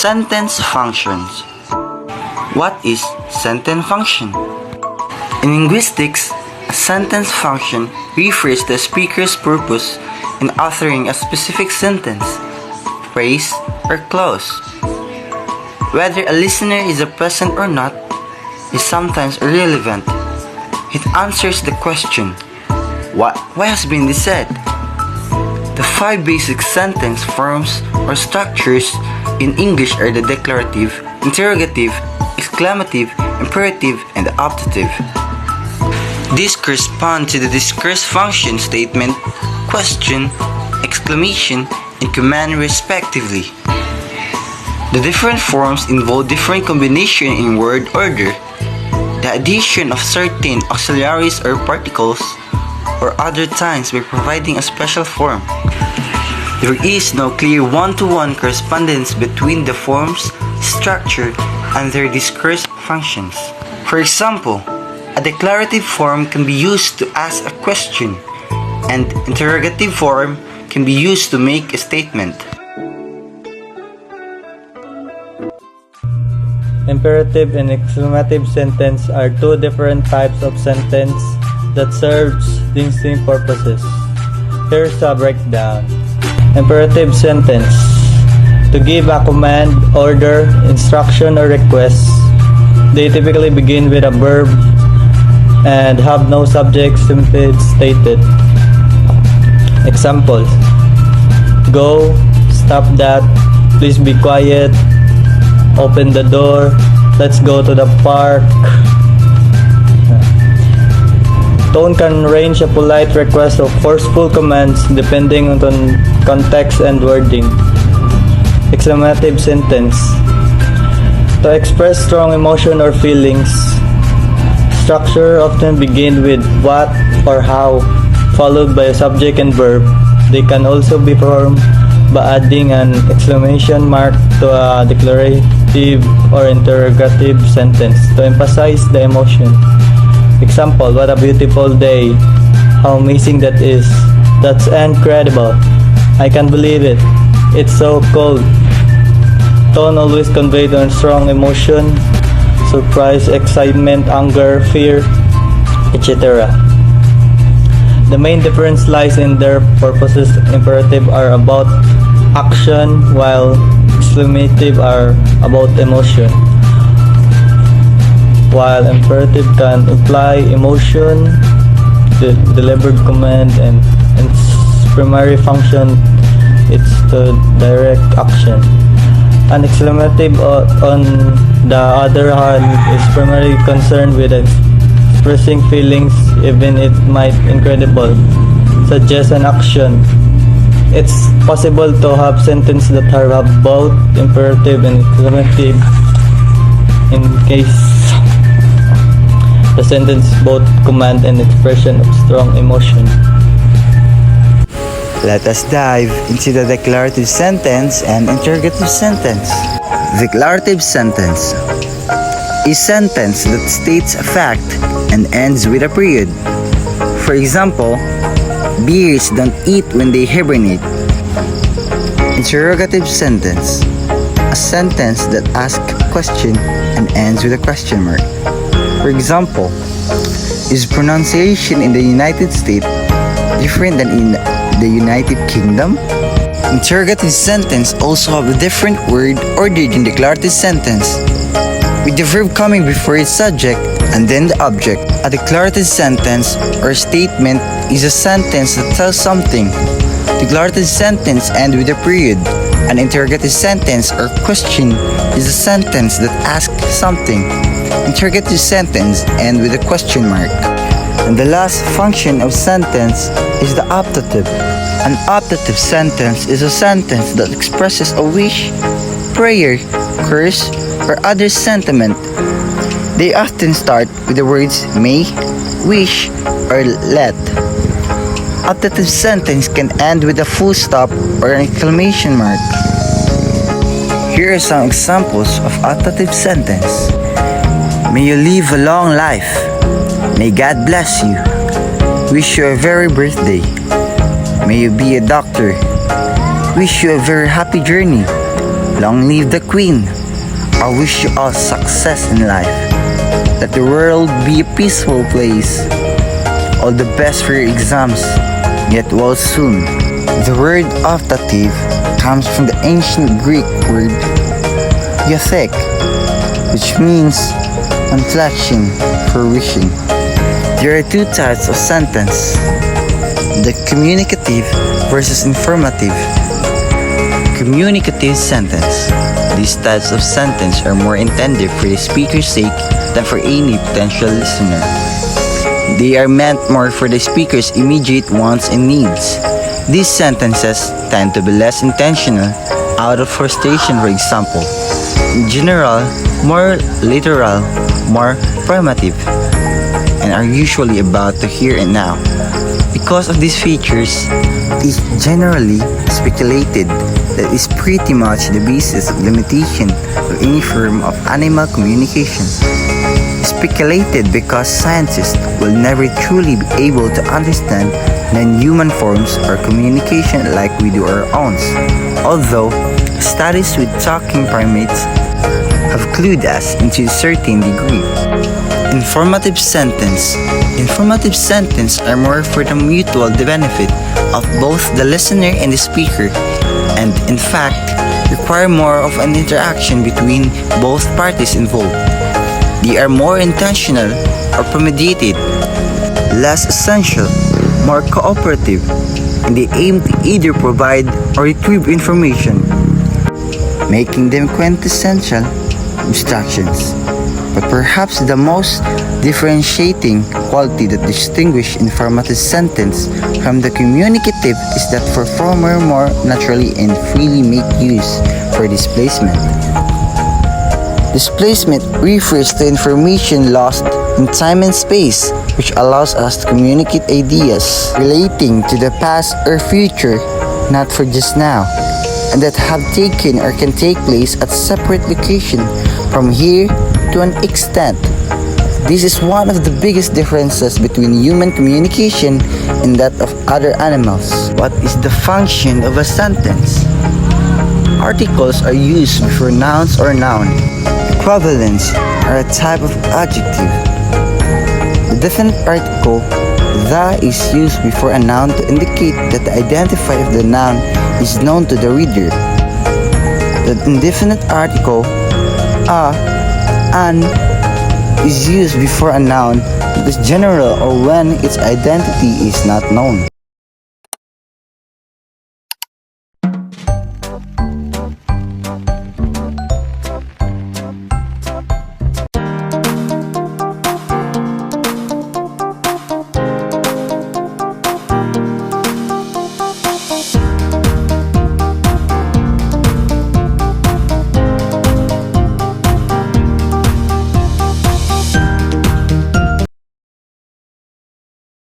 Sentence functions. What is sentence function? In linguistics, a sentence function refers to a speaker's purpose in uttering a specific sentence, phrase, or clause. Whether a listener is present or not is sometimes irrelevant. It answers the question, what has been said? The 5 basic sentence forms or structures in English are the declarative, interrogative, exclamative, imperative, and optative. These correspond to the discourse function statement, question, exclamation, and command respectively. The different forms involve different combination in word order, the addition of certain auxiliaries or particles, or other times by providing a special form. There is no clear one-to-one correspondence between the forms, structure, and their discourse functions. For example, a declarative form can be used to ask a question, and interrogative form can be used to make a statement. Imperative and exclamative sentence are 2 different types of sentence that serves distinct purposes. Here's a breakdown. Imperative sentence: to give a command, order, instruction, or request. They typically begin with a verb and have no subject simply stated. Examples: go, stop that, please be quiet, open the door, let's go to the park. Tone can range a polite request or forceful commands depending on context and wording. Exclamative sentence: to express strong emotion or feelings. Structure often begin with what or how, followed by a subject and verb. They can also be formed by adding an exclamation mark to a declarative or interrogative sentence to emphasize the emotion. Example: what a beautiful day. How amazing that is. That's incredible. I can't believe it. It's so cold. Tone always conveys a strong emotion, surprise, excitement, anger, fear, etc. The main difference lies in their purposes. Imperative are about action, while exclamative are about emotion. While imperative can imply emotion, the delivered command, and its primary function is to direct action. An exclamative, on the other hand, is primarily concerned with expressing feelings, even it might incredible, suggest an action. It's possible to have sentences that have both imperative and exclamative in case the sentence both command and expression of strong emotion. Let us dive into the declarative sentence and interrogative sentence. Declarative sentence: a sentence that states a fact and ends with a period. For example, bears don't eat when they hibernate. Interrogative sentence: a sentence that asks a question and ends with a question mark. For example, is pronunciation in the United States different than in the United Kingdom? Interrogative sentence also have a different word ordered in declarative sentence, with the verb coming before its subject and then the object. A declarative sentence or statement is a sentence that tells something. Declarative sentence ends with a period. An interrogative sentence or question is a sentence that asks something. Interrogative sentence ends with a question mark. And the last function of sentence is the optative. An optative sentence is a sentence that expresses a wish, prayer, curse, or other sentiment. They often start with the words may, wish, or let. Optative sentence can end with a full stop or an exclamation mark. Here are some examples of optative sentence. May you live a long life. May God bless you. Wish you a very birthday. May you be a doctor. Wish you a very happy journey. Long live the Queen. I wish you all success in life. Let the world be a peaceful place. All the best for your exams. Get well soon. The word optative comes from the ancient Greek word yathek, which means unflatching for wishing. There are two types of sentence: the communicative versus informative. Communicative sentence. These types of sentence are more intended for the speaker's sake than for any potential listener. They are meant more for the speaker's immediate wants and needs. These sentences tend to be less intentional, out of frustration for example. In general, more literal, more primitive, and are usually about the here and now. Because of these features, it is generally speculated that is pretty much the basis of limitation of any form of animal communication. Speculated because scientists will never truly be able to understand non-human forms of communication like we do our own. Although studies with talking primates have clued us into a certain degree. Informative sentence. Informative sentence are more for the mutual benefit of both the listener and the speaker, and in fact require more of an interaction between both parties involved. They are more intentional or premeditated, less essential, more cooperative, and they aim to either provide or retrieve information, making them quintessential instructions. But perhaps the most differentiating quality that distinguishes informative sentence from the communicative is that performer more naturally and freely make use for displacement. Displacement refers to information lost in time and space, which allows us to communicate ideas relating to the past or future, not for just now, and that have taken or can take place at separate location from here to an extent. This is one of the biggest differences between human communication and that of other animals. What is the function of a sentence? Articles are used before nouns or noun. Equivalents are a type of adjective. The definite article "the" is used before a noun to indicate that the identifier of the noun is known to the reader. The indefinite article "a," "an" is used before a noun that is general or when its identity is not known.